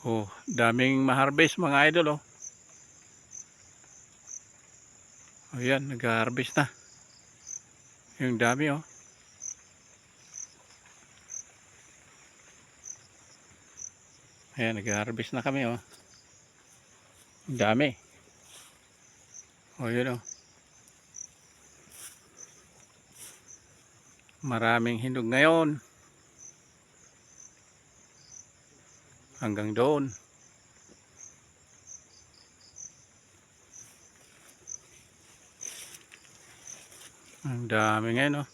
Oh, daming ma-harvest mga idol oh. Ayan, nag-harvest na. Yung dami oh. Ayan, nag-harvest na kami oh. Ang dami. Oh, yun oh. Maraming hinog ngayon. Hanggang doon. Ang dami ngayon oh.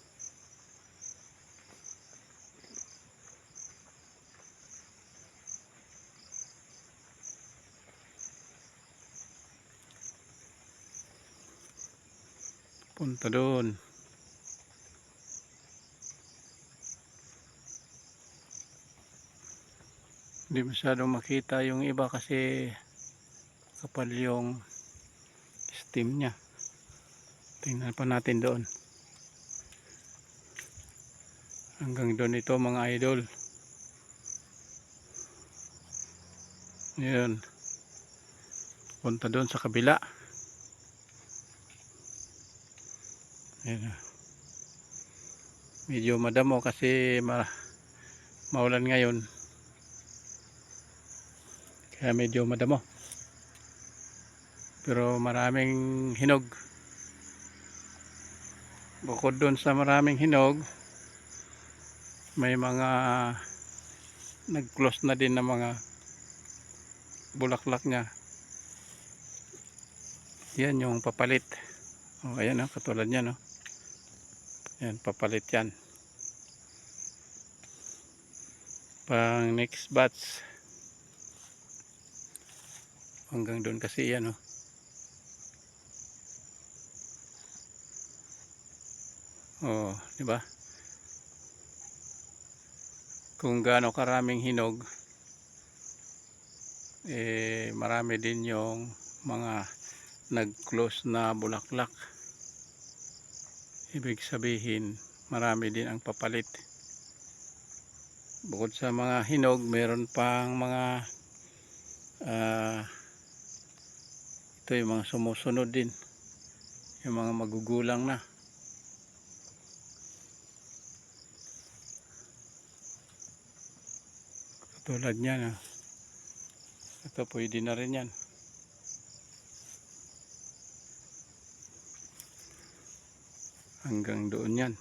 Punta doon. Hindi masyadong makita yung iba kasi kapal yung stem niya. Tingnan pa natin doon. Hanggang doon ito mga idol. Ayan. Punta doon sa kabila. Ayan. Medyo madamo kasi maulan ngayon. Kaya medyo madamo. Pero maraming hinog. Bukod doon sa maraming hinog, may mga nag-close na din na mga bulaklak niya. Yan yung papalit. Oh, ayan oh, katulad niyan oh. Yan, papalit yan. Pang next batch. Hanggang doon kasi yan oh. Oh, di ba? Kung gaano karaming hinog, eh marami din yung mga nag-close na bulaklak. Ibig sabihin, marami din ang papalit. Bukod sa mga hinog, meron pang mga ito yung mga sumusunod din. Yung mga magugulang na. Katulad niyan. Ito pwede na rin yan. Hanggang doon yan.